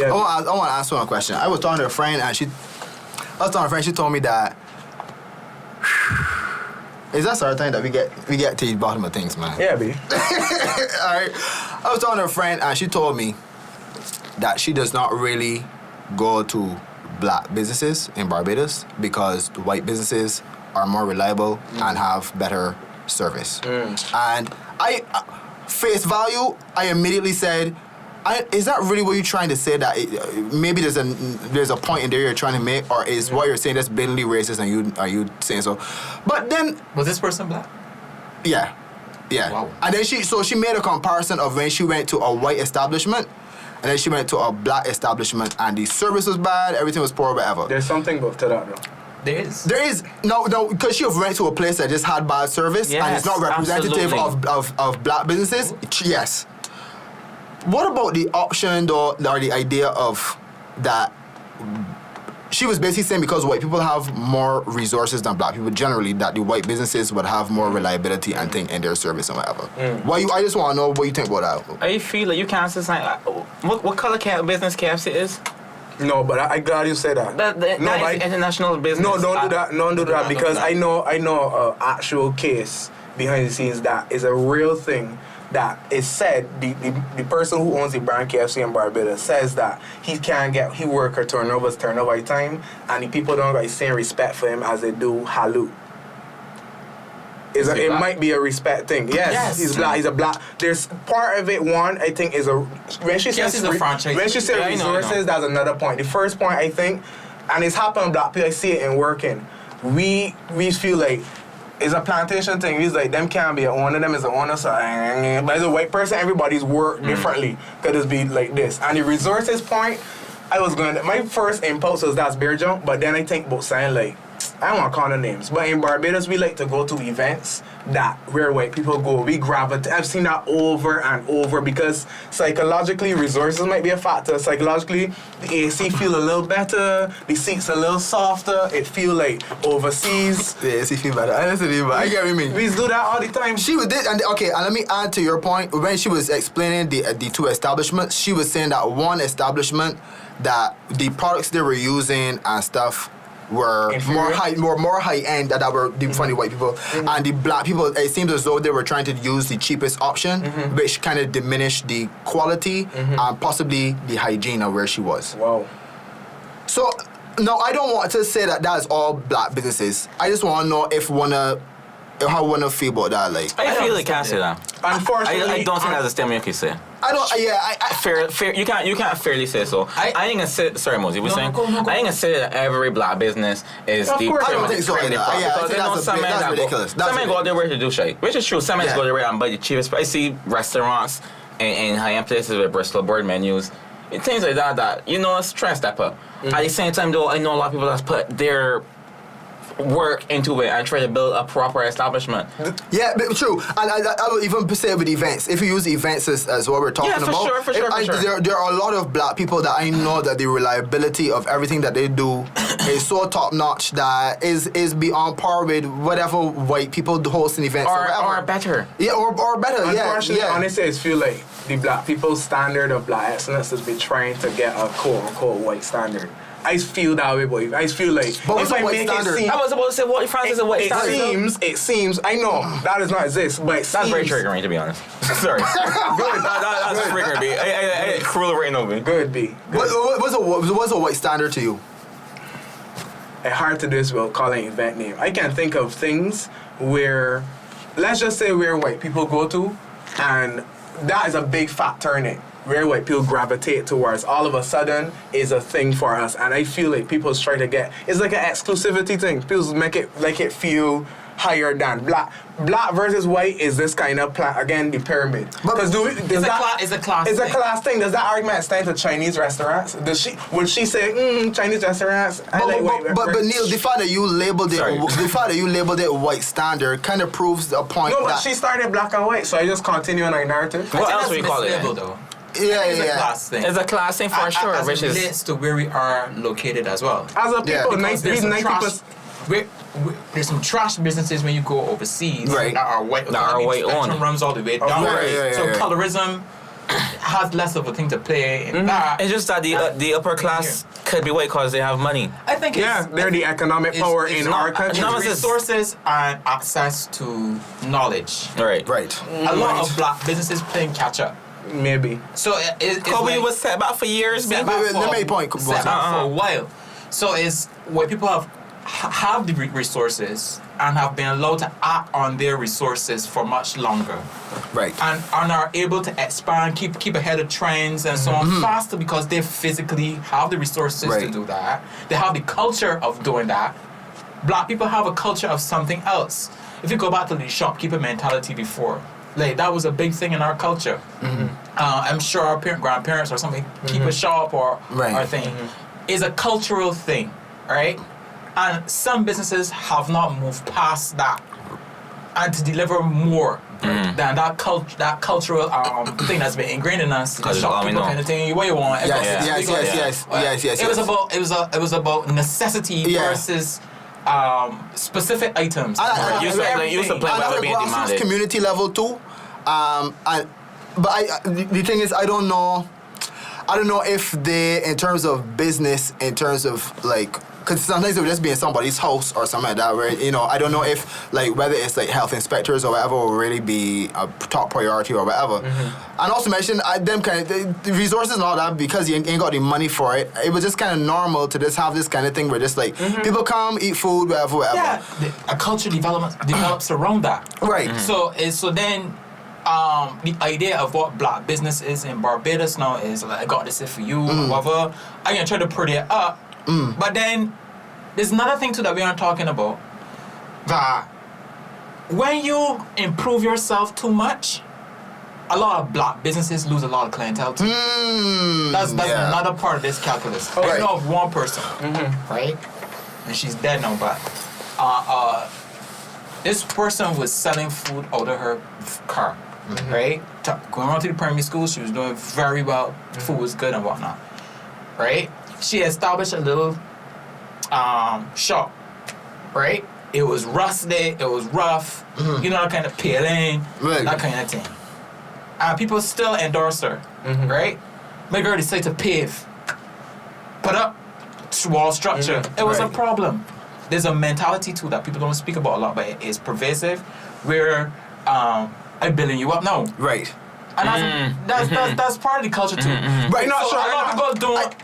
Yeah. I want to ask one question. I was talking to a friend, and she told me that. Is that sort of thing that we get to the bottom of things, man? Yeah, B. All right. I was talking to a friend, and she told me that she does not really go to black businesses in Barbados because the white businesses are more reliable and have better service. And I, face value, I immediately said, is that really what you're trying to say? That maybe there's a point in there you're trying to make, or is what you're saying that's blatantly racist, and are you saying so? But then was this person black? Yeah. Wow. And then she made a comparison of when she went to a white establishment, and then she went to a black establishment, and the service was bad, everything was poor, whatever. There's something to that, though. There is. No, because she went to a place that just had bad service, and it's not representative of black businesses. Yes. What about the option, though, or the idea of that? She was basically saying because white people have more resources than black people generally, that the white businesses would have more reliability and thing in their service and whatever. I just want to know what you think about that. I feel like you can't say what color business KFC is? No, but I'm glad you said that. That is international business. No, don't do that. Don't do that because I know an actual case behind the scenes that is a real thing. That is said, the person who owns the brand KFC in Barbados says that he work a turnover time, and the people don't got the same respect for him as they do Halu. It might be a respect thing. Yes, he's black. He's a black. There's part of it. One, I think, is when she says resources. That's another point. The first point, I think, and it's happened in black people. I see it in working. We feel like. It's a plantation thing. It's like them can't be an owner, them is an owner, so but as a white person, everybody's work differently. Could just be like this. And the resources point, my first impulse was that's beer jump, but then I think about saying like, I don't want to call the names, but in Barbados we like to go to events that where white people go. We gravitate. I've seen that over and over because psychologically resources might be a factor. Psychologically, the AC feel a little better, the seats a little softer. It feel like overseas. The AC feel better. I get what you mean. We do that all the time. She did, and let me add to your point. When she was explaining the two establishments, she was saying that one establishment that the products they were using and stuff were more high end that were the funny white people, and the black people, it seems as though they were trying to use the cheapest option, which kind of diminished the quality and possibly the hygiene of where she was. Wow. So no, I don't want to say that that's all black businesses. I just want to know how one of feel about that. Like I feel like can't say that. Unfortunately, I don't think that's a statement you can say. I don't. Yeah, fair. You can't fairly say so. I ain't gonna say. Sorry, Mosey. We're saying. I ain't gonna say that every black business is the. I don't think so. That's ridiculous. Some men go out there where to do shit, which is true. Some men go there and buy the cheapest. I see restaurants in high-end places with Bristol board menus. Things like that it's trend stepper. At the same time, though, I know a lot of people that's put their work into it and try to build a proper establishment. Yeah, but true. And I would even say with events, if you use events as what we're talking about, for sure. There are a lot of black people that I know that the reliability of everything that they do is so top notch that is beyond par with whatever white people hosting events or better. Yeah, or better. Unfortunately, honestly, I feel like the black people's standard of black excellence has been trying to get a quote unquote white standard. I feel that way, boy. I feel like if I make it seem, I was about to say what France is a white standard. It seems. I know that does not exist, but that's very triggering, to be honest. Sorry. Good. That's triggering, B. I cruel right now, B. Good, B. What's a white standard to you? It's hard to do this without calling an event name. I can think of things where, let's just say where white people go to, and that is a big factor in it. Where white people gravitate towards all of a sudden is a thing for us, and I feel like people try to get it's like an exclusivity thing. People make it feel higher than black versus white is this kind of again the pyramid. Because it's a class thing. Does that argument extend to Chinese restaurants? Would she say Chinese restaurants? But Neil, the fact that you labeled it white standard kind of proves a point. No, but she started black and white, so I just continue on our narrative. What else do we call it? Though. It's a class thing. It's a class thing for sure, which is relates to where we are located as well. As a people, 90%. There's some trash businesses when you go overseas that are white. That are white on. Runs all the way down. Right. So colorism has less of a thing to play in that. It's just that the upper class could be white because they have money. I think they're the economic power in our country. Resources and access to knowledge. Right. A lot of black businesses playing catch up. Maybe. So it's Kobe was set back for years. Set back for a while. So it's where people have the resources and have been allowed to act on their resources for much longer. Right. And are able to expand, keep ahead of trends and so on faster because they physically have the resources to do that. They have the culture of doing that. Black people have a culture of something else. If you go back to the shopkeeper mentality before, like that was a big thing in our culture. I'm sure our grandparents or something keep a shop or thing. Is a cultural thing, right? And some businesses have not moved past that and to deliver more than that cultural thing that's been ingrained in us. The shopkeeper kind of thing, what you want. Yes. It was about necessity versus specific items. Used to play whether being demanded. Community level too. The thing is, I don't know if they, in terms of business, in terms of like, because sometimes it would just be in somebody's house or something like that, where, I don't know if, like, whether it's like health inspectors or whatever will really be a top priority or whatever. And also mention them kind of the resources and all that, because you ain't got the money for it. It was just kind of normal to just have this kind of thing where just like people come, eat food, whatever. Yeah, a culture develops around that. Right. So then. The idea of what black business is in Barbados now is like, I got this for you, whatever. I'm gonna try to put it up. But then there's another thing too that we aren't talking about. That when you improve yourself too much, a lot of black businesses lose a lot of clientele too. That's another part of this calculus. I know of one person, right? And she's dead now, but this person was selling food out of her car. Right? Going on to the primary school, she was doing very well. Food was good and whatnot. Right? She established a little shop. Right? It was rusted, it was rough, that kind of peeling, that kind of thing. And people still endorse her. Right? Make her decide to pave. Put up wall structure. It was a problem. There's a mentality too that people don't speak about a lot, but it is pervasive, where I'm building you up now. Right. And that's part of the culture too. Right. Not so sure. A lot of people don't.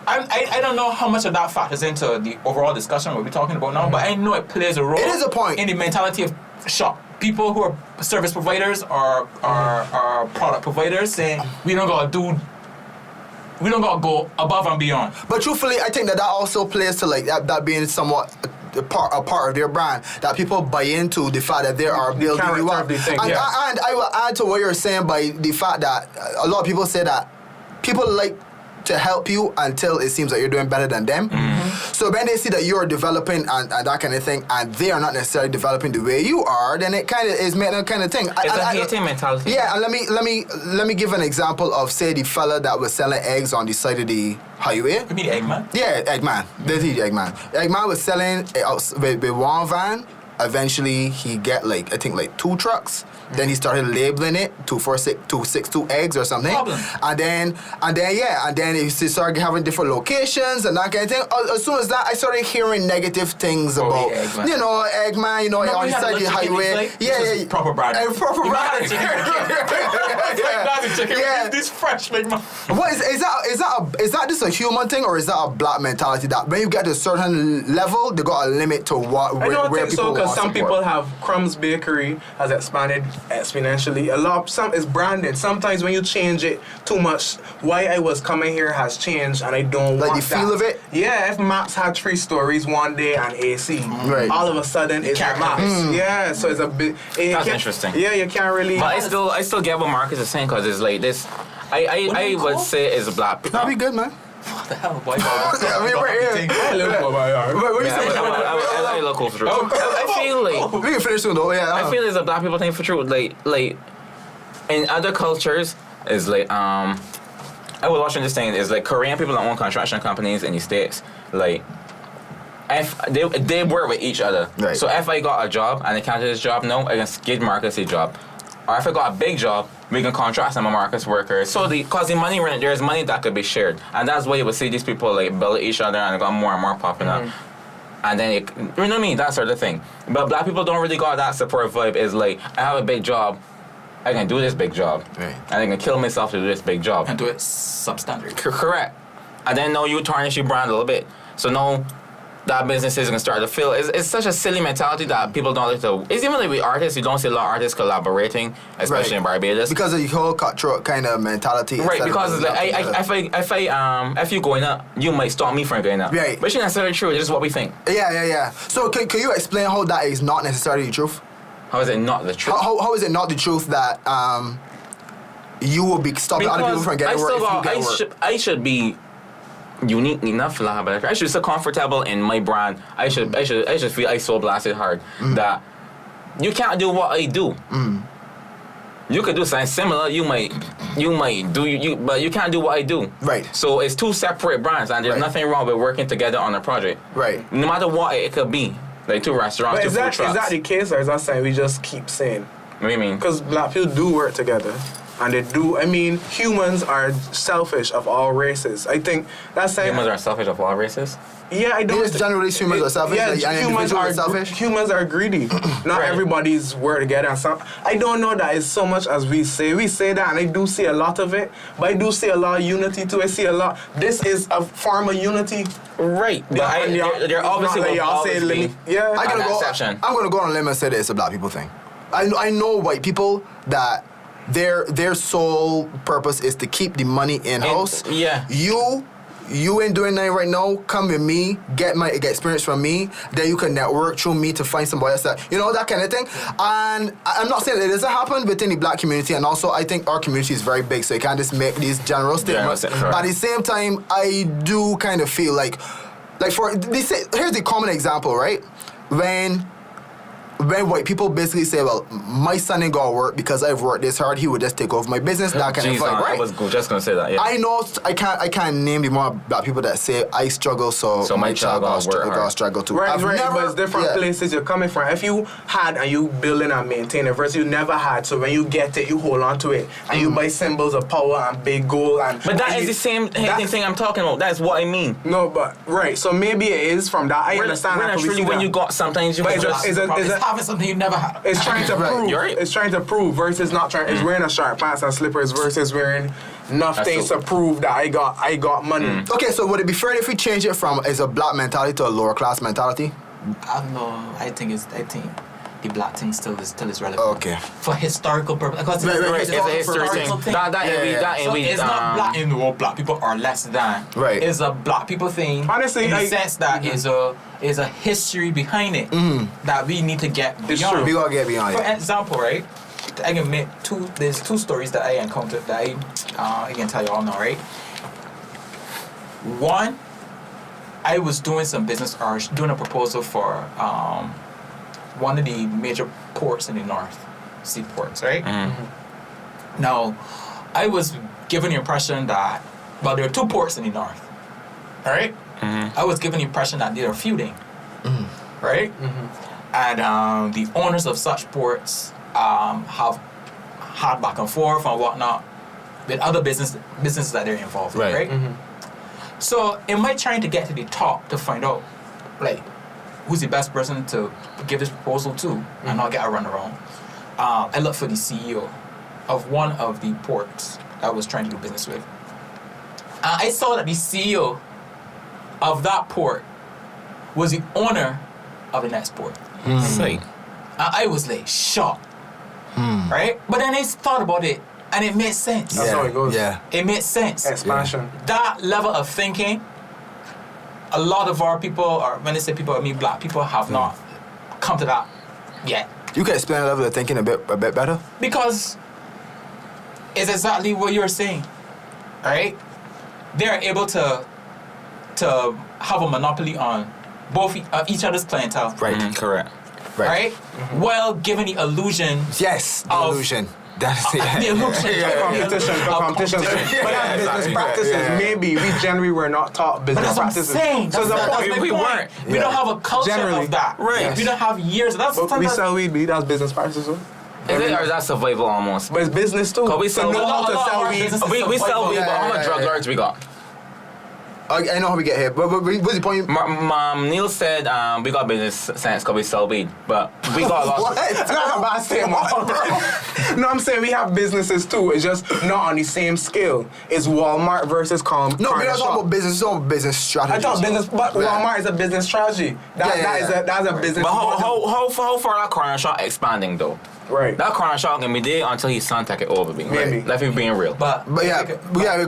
I don't know how much of that factors into the overall discussion we're talking about now, but I know it plays a role. It is a point in the mentality of shop. People who are service providers or product providers saying we don't gotta go above and beyond. But truthfully, I think that also plays to like that being somewhat a part of their brand, that people buy into the fact that they are building you up. And I will add to what you're saying by the fact that a lot of people say that people like to help you until it seems like you're doing better than them. So when they see that you're developing and that kind of thing, and they are not necessarily developing the way you are, then it kind of is making that kind of thing. It's a hating mentality. Yeah, and let me give an example of, say, the fella that was selling eggs on the side of the highway. You mean Eggman? Yeah, Eggman. That's the Eggman. Eggman was selling with one van. Eventually, he get I think 2 trucks. Then he started labeling it 262 eggs or something. And then he started having different locations and that kind of thing. As soon as that, I started hearing negative things about Eggman. Eggman. On the side of the highway. Yeah, proper brand. Proper brand. This fresh Eggman. What is that just a human thing, or is that a black mentality that when you get to a certain level, they got a limit to where people want? Some people have Crumb's Bakery has expanded exponentially. Some is branded. Sometimes when you change it too much, why I was coming here has changed, and I don't want the feel of it. Yeah, if Max had 3 stories one day and AC, all of a sudden it's Max. Yeah, so it's a bit. That's interesting. Yeah, you can't really. But I still get what Marcus is saying, because it's like this. I would say it's a black. That'd be good, man. What the hell, boy? I mean, we're here. I look cool for truth. I feel like we can finish soon though. Yeah. I feel it's a black people thing for truth. Like in other cultures, is like I was watching this thing. Is like Korean people that own construction companies in the States. Like if they work with each other. Right. So if I got a job and I can't do this job, no, I can give Marcus a job. Or if I got a big job, we can contract some Marcus workers. So because the money, there's money that could be shared. And that's why you would see these people like build each other and it got more and more popular. And then, you know what I mean? That sort of thing. But black people don't really got that support vibe. It's like, I have a big job. I can do this big job. Right. And I can kill myself to do this big job. And do it substandard. Correct. And then now you tarnish your brand a little bit. So now that business is going to start to feel. It's such a silly mentality that people don't like to. It's even like with artists, you don't see a lot of artists collaborating, especially in Barbados. Because of the whole cutthroat kind of mentality. Right, because like, if you going up, you might stop me from going up. Right. But it's not necessarily true. It's just what we think. Yeah. So can you explain how that is not necessarily the truth? How is it not the truth? How is it not the truth that you will be stopping other people from getting work if you get work? I should be unique enough for that, but I should be so comfortable in my brand. I should feel I so blasted hard that you can't do what I do. You could do something similar. You might do but you can't do what I do. Right. So it's two separate brands, and there's nothing wrong with working together on a project. Right. No matter what it could be, like two restaurants, two food trucks. Is that the case, or is that something we just keep saying? What do you mean? Because black people do work together. And they do. I mean, humans are selfish of all races. I think that's saying humans are selfish of all races. Yeah, I don't. Generally, humans are selfish. Yeah, like, humans are selfish. Humans are greedy. Not everybody's work together. And some, I don't know that it's so much as we say. We say that, and I do see a lot of it. But I do see a lot of unity too. I see a lot. This is a form of unity. Right. But they're obviously like y'all say I'm gonna go on a limb and say that it's a black people thing. I know white people that. Their sole purpose is to keep the money in-house. Yeah. You ain't doing nothing right now. Come with me, get experience from me. Then you can network through me to find somebody else that that kind of thing. And I'm not saying that it doesn't happen within the black community. And also, I think our community is very big, so you can't just make these general statements. But at the same time, I do kind of feel like here's the common example, right? When white people basically say, well, my son ain't gonna work because I've worked this hard, he would just take over my business, that kind of thing, right? I was just gonna say that, yeah. I know, I can't name the more black people that say, I struggle, so my child gonna struggle too. Right, but it's different places you're coming from. If you had and you building and maintain it versus you never had, so when you get it, you hold on to it, and you buy symbols of power and big goal. But that is the same thing I'm talking about. That's what I mean. No, but, right, so maybe it is from that. I understand that. Really when you got sometimes you just having something you never had. It's trying to prove. Right. It's trying to prove versus not trying. It's wearing a sharp pants and slippers versus wearing enough things to prove that I got money. Okay, so would it be fair if we change it from is a black mentality to a lower class mentality? I don't know. I think the black thing still is relevant. Okay. For historical purpose. Because it's a history thing. It's not black in the world. Black people are less than. Right. It's a black people thing. Honestly, in the sense that is a history behind it that we need to get beyond. It's true. We gotta get beyond it. For example, right? I can make there's two stories that I encountered that I can tell you all now, right? One, I was doing some business or doing a proposal for one of the major ports in the north, seaports, right? Now, I was given the impression that, well, there are two ports in the north, all right? I was given the impression that they are feuding, right? And the owners of such ports have had back and forth and whatnot with other businesses that they're involved in, right? So, am I trying to get to the top to find out, like, who's the best person to give this proposal to and not get a runaround? I looked for the CEO of one of the ports I was trying to do business with. I saw that the CEO of that port was the owner of the next port. I was like shocked, right? But then I thought about it and it made sense. That's how it goes. Yeah. It made sense. Expansion. That level of thinking, a lot of our people, or when I say people, I mean black people, have not come to that yet. You can explain the level of thinking a bit better? Because it's exactly what you're saying, right? They're able to have a monopoly on both each other's clientele. Right. Correct. Right? While giving the illusion. Yes, the illusion. That's it. The illusion. Competition. But that's business practices. Maybe we generally were not taught business practices. Saying. So we weren't. We don't have a culture of that. Right. We don't have years. That's we sell weed. That's business practices. Is it or is that survival almost? But it's business too. Cause we sell know how to sell weed. We sell weed, but how much drug lords we got? I know how we get here, but what's the point? Neil said we got business sense because we sell weed, but we got a lot. What? It's not a bad statement. No, I'm saying we have businesses too. It's just not on the same scale. It's Walmart versus No, we're not talking about business. It's all business strategy. I thought business, but Walmart is a business strategy. That's a business. But how far that corner shop expanding though? Right. That corner shop can be there until his son take it over. Maybe. Maybe. Let's be being real. But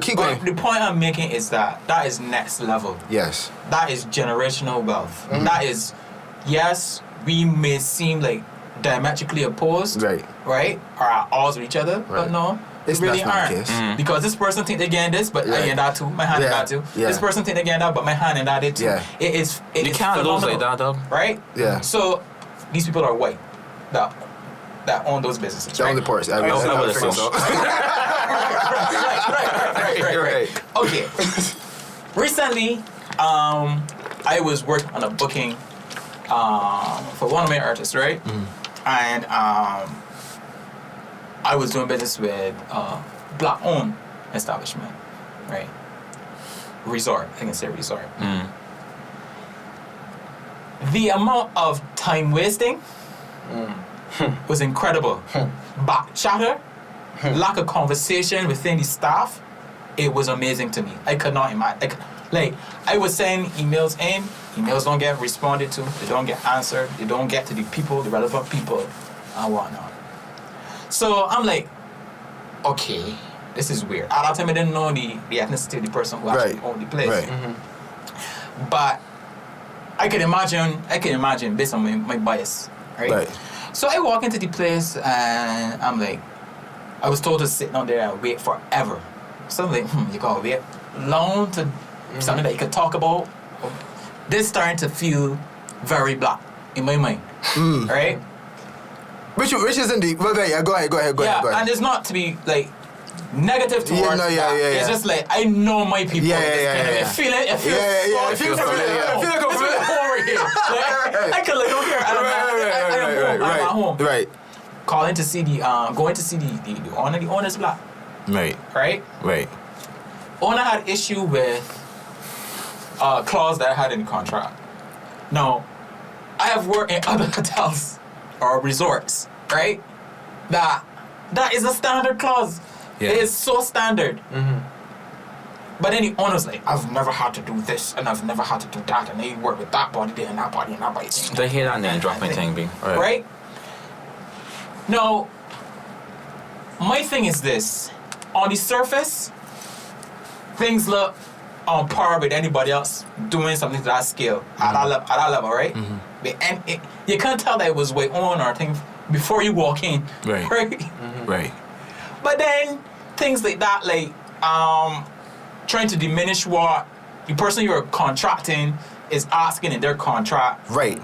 keep going. The point I'm making is that is next level. Yes. That is generational wealth. That is, yes, we may seem like diametrically opposed, right, or at odds with each other, but no, it's really aren't. Because this person think they getting this, but I get that too. My hand in that too. This person think they getting that, but my hand in that too. Yeah. It is. You can't lose like that though, right? Yeah. So these people are white. That own those businesses. That own the parts. I would assume so. Right. Okay. Recently, I was working on a booking for one of my artists, right? And I was doing business with black-owned establishment, right? Resort, I can say resort. The amount of time wasting was incredible. Back chatter, lack of conversation within the staff, it was amazing to me. I could not imagine. I was sending emails in, emails don't get responded to, they don't get answered, they don't get to the people, the relevant people, and whatnot. So I'm like, okay, this is weird. At that time I didn't know the ethnicity of the person who actually owned the place. Right. But I can imagine based on my bias, right? So I walk into the place and I'm like, I was told to sit down there and wait forever. So I'm like, you gotta wait long to something that you could talk about. This starting to feel very black in my mind, right? Which isn't the go ahead. And it's not to be like negative towards that. It's just like I know my people. It feels over here. I can like over here. I'm at home. Right. Calling to see going to see the owner. The owner's black. Right. Owner had issue with a clause that I had in the contract. Now, I have worked in other hotels or resorts, right? That is a standard clause. It is so standard. But then the owner's like, I've never had to do this and I've never had to do that, and they work with that body there and that body and that body. They hear that name dropping thing, B. Right? Now, my thing is this. On the surface, things look on par with anybody else doing something to that scale, at that level, right? And you can't tell that it was way on or thing before you walk in. Right? But then, things like that, like, trying to diminish what the person you're contracting is asking in their contract. Right.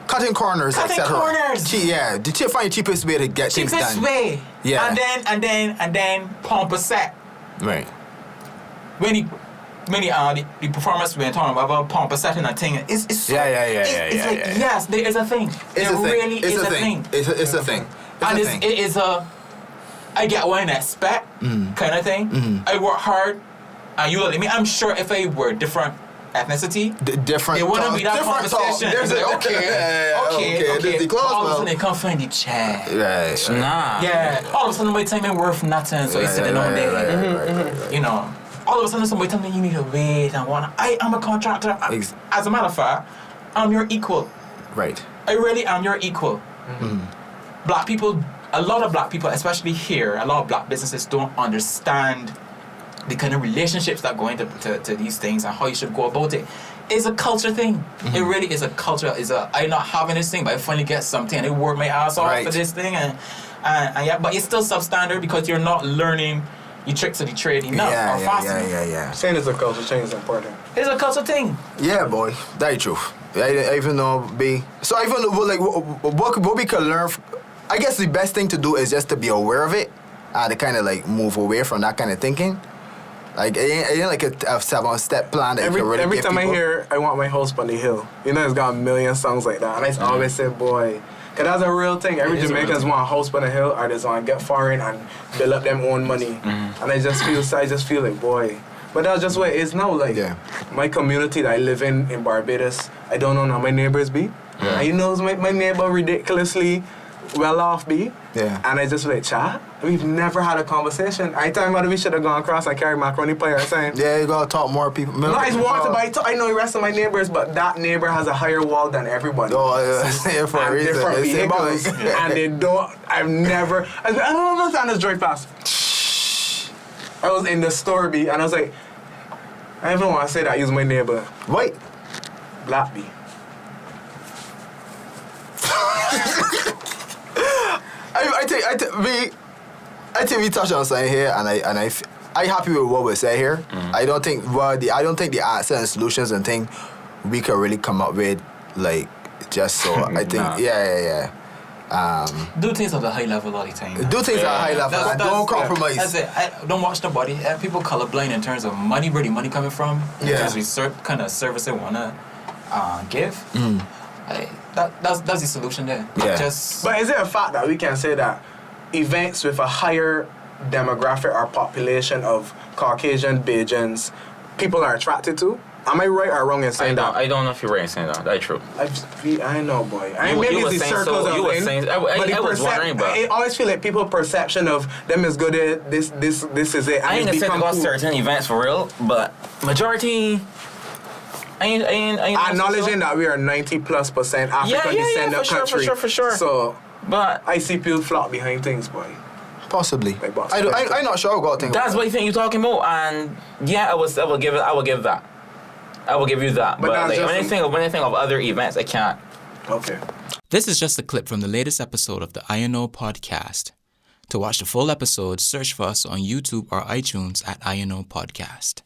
Cutting corners, etc. To find the cheapest way to get things done. Cheapest way. Yeah. And then pump a set. Right. When the performance we're talking about pump a set and a thing, it's so, it's like yes, there is a thing. There really is a thing. It's a thing. And it is a I get what I expect kind of thing. I work hard. And you look at me, I'm sure if I were different ethnicity, different it wouldn't be that conversation. There's like, okay. All of a sudden they come find the chair. Right. Nah. Yeah. All of a sudden somebody tell me worth nothing, so he's sitting on there. Right. You know. All of a sudden somebody tell me you need to wait and want. I'm a contractor. As a matter of fact, I'm your equal. Right. I really am your equal. Black people, a lot of black people, especially here, a lot of black businesses don't understand the kind of relationships that go into to these things and how you should go about it. It's a culture thing. It really is a culture. I'm not having this thing, but I finally get something and I work my ass off for this thing and but it's still substandard because you're not learning the tricks of the trade enough or fast enough. Saying it's a culture change is important. It's a culture thing. Yeah, boy. That's true. I even know what we can learn. I guess the best thing to do is just to be aware of it, to kind of like move away from that kind of thinking. Like it ain't like a 7-step plan that you can really every give time people. I hear I want my house on the hill, you know, it's got a million songs like that, and I always say, boy, Because that's a real thing. Every Jamaicans want a house on a hill or they just want to get foreign and build up them own money. Mm-hmm. And I just feel like, boy. But that's just what it is now. Like, my community that I live in Barbados, I don't know how my neighbors be. Yeah. And you know my neighbor ridiculously well off be. Yeah. And I just like, chat, we've never had a conversation. I tell him we should have gone across and carried macaroni pie or something. Yeah, you gotta talk more people. No, I want to buy. I know the rest of my neighbors, but that neighbor has a higher wall than everybody. Oh, yeah, for a reason. Different vehicles, and they don't. I've never. I don't understand this drive past. I was in the store, B, and I was like, I even want to say that use my neighbor. Wait. Black B. I think we touched on something here, and I happy with what we say here. Mm. I don't think the answer and solutions and thing we can really come up with like just so. I think do things at a high level all the time. Do things at a high level. Don't compromise. That's it. I don't watch nobody. People colorblind in terms of money, where the money coming from. In terms of kind of service they wanna give. Mm. That's the solution there. Yeah. But is it a fact that we can say that events with a higher demographic or population of Caucasian Bajans, people are attracted to? Am I right or wrong in saying that? I don't know if you're right in saying that. That's true. I know, boy. Maybe it's the circles of it. I was wondering, but I always feel like people's perception of them is good at this is it. I ain't gonna say about certain events for real, but majority. Acknowledging that we are 90+% African descendant country. For sure. So, but I see people flock behind things, boy. Possibly. Like I'm not sure about things. That's what you think you're talking about, and I will give that. I will give you that. But like, when I think of other events, I can't. Okay. This is just a clip from the latest episode of the INO podcast. To watch the full episode, search for us on YouTube or iTunes at INO Podcast.